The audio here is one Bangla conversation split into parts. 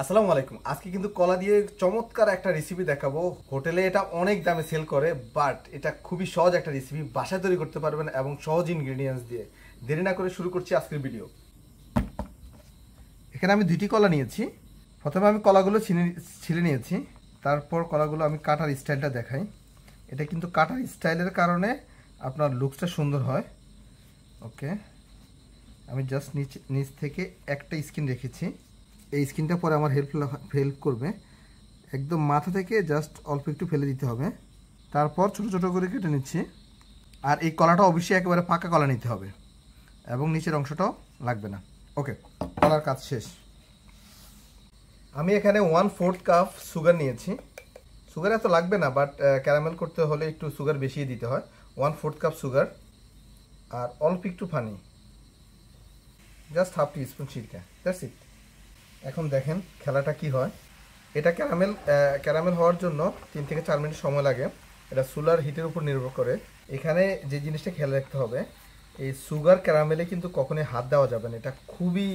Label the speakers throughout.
Speaker 1: আসসালামু আলাইকুম। আজকে কিন্তু কলা দিয়ে চমৎকার একটা রেসিপি দেখাবো। হোটেলে এটা অনেক দামে সেল করে, বাট এটা খুবই সহজ একটা রেসিপি, বাসায় তৈরি করতে পারবেন এবং সহজ ইনগ্রেডিয়েন্টস দিয়ে। দেরি না করে শুরু করছি আজকের ভিডিও। এখানে আমি 2টি কলা নিয়েছি। প্রথমে আমি কলাগুলো ছিলে নিয়েছি, তারপর কলাগুলো আমি কাটার স্টাইলটা দেখাই। এটা কিন্তু কাটার স্টাইলের কারণে আপনার লুকসটা সুন্দর হয়। ওকে, আমি জাস্ট নিচ থেকে একটা স্কিন রেখেছি। এই স্কিনটা পরে আমার হেল্প করবে। একদম মাথা থেকে জাস্ট অল্প একটু ফেলে দিতে হবে, তারপর ছোট ছোট করে কেটে নিচ্ছি। আর এই কলাটা অবশ্যই একেবারে পাকা কলা নিতে হবে এবং নিচের অংশটাও লাগবে না। ওকে, কলার কাজ শেষ। আমি এখানে 1/4 কাপ সুগার নিয়েছি। সুগার এত লাগবে না, বাট ক্যারামেল করতে হলে একটু সুগার বেশি দিতে হয়। 1/4 কাপ সুগার আর অল্প একটু পানি, জাস্ট হাফ টি স্পুন সিরকা, দ্যাটস ইট। এখন দেখেন খেলাটা কি হয়। এটা ক্যারামেল হওয়ার জন্য 3 থেকে 4 মিনিট সময় লাগে। এটা চুলার হিটের উপর নির্ভর করে। এখানে যে জিনিসটা খেয়াল রাখতে হবে, এই সুগার ক্যারামেলে কিন্তু কখনোই হাত দেওয়া যাবে না। এটা খুবই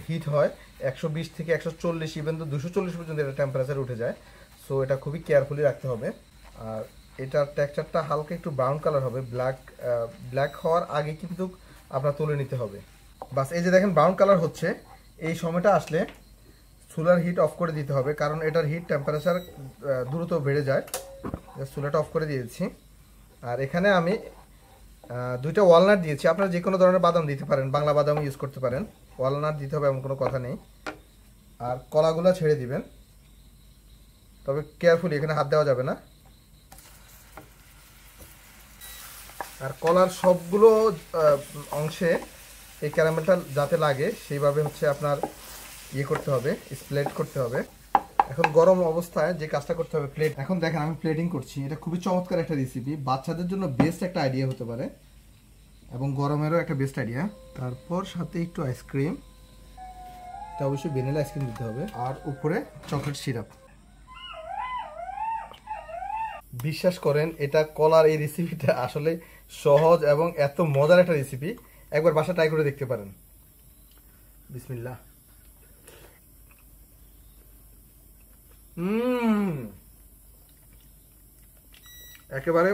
Speaker 1: হিট হয়, 120 থেকে 140, ইভেন তো 240 পর্যন্ত এটা টেম্পারেচার উঠে যায়। সো এটা খুবই কেয়ারফুলি রাখতে হবে। আর এটার টেক্সচারটা হালকা একটু ব্রাউন কালার হবে, ব্ল্যাক হওয়ার আগে কিন্তু আপনার তুলে নিতে হবে। বাস, এই যে দেখেন ব্রাউন কালার হচ্ছে, এই সময়টা আসলে চুলার হিট অফ করে দিতে হবে, কারণ এটার হিট টেম্পারেচার দ্রুত বেড়ে যায়। চুলাটা অফ করে দিয়েছি। আর এখানে আমি 2টা ওয়ালনাট দিয়েছি। আপনারা যে কোনো ধরনের বাদাম দিতে পারেন, বাংলা বাদাম ইউজ করতে পারেন। ওয়ালনাট দিতে হবে এমন কোনো কথা নেই। আর কলাগুলো ছেড়ে দিবেন, তবে কেয়ারফুলি, এখানে হাত দেওয়া যাবে না। আর কলার সবগুলো অংশে এই ক্যারামেলটা যাতে লাগে সেইভাবে হচ্ছে আপনার করতে হবে, স্প্লেট করতে হবে। এখন গরম অবস্থায় যে কাজটা করতে হবে, এখন দেখেন আমি প্লেটিং করছি। এটা খুবই চমৎকার একটা রেসিপি, বাচ্চাদের জন্য বেস্ট একটা আইডিয়া হতে পারে এবং গরমেরও একটা বেস্ট আইডিয়া। তারপর সাথে একটু আইসক্রিম, এটা অবশ্যই ভ্যানিলা আইসক্রিম দিতে হবে, আর উপরে চকলেট সিরাপ। বিশ্বাস করেন, এটা কলার এই রেসিপিটা আসলে সহজ এবং এত মজার একটা রেসিপি। একবার বাসা ট্রাই করে দেখতে পারেন। বিসমিল্লাহ। একেবারে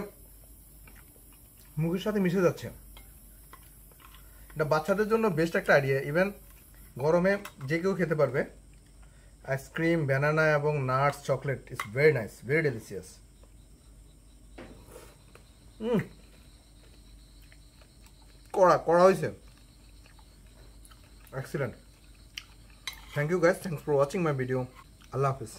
Speaker 1: মুখের সাথে মিশে যাচ্ছে। এটা বাচ্চাদের জন্য বেস্ট একটা আইডিয়া, ইভেন গরমে যে কেউ খেতে পারবে। আইসক্রিম, ব্যানানা এবং nuts, chocolate, is very nice, very delicious. কড়া কড়া হয়েছে, excellent. Thank you guys, thanks for watching my video. আল্লাহ হাফিজ।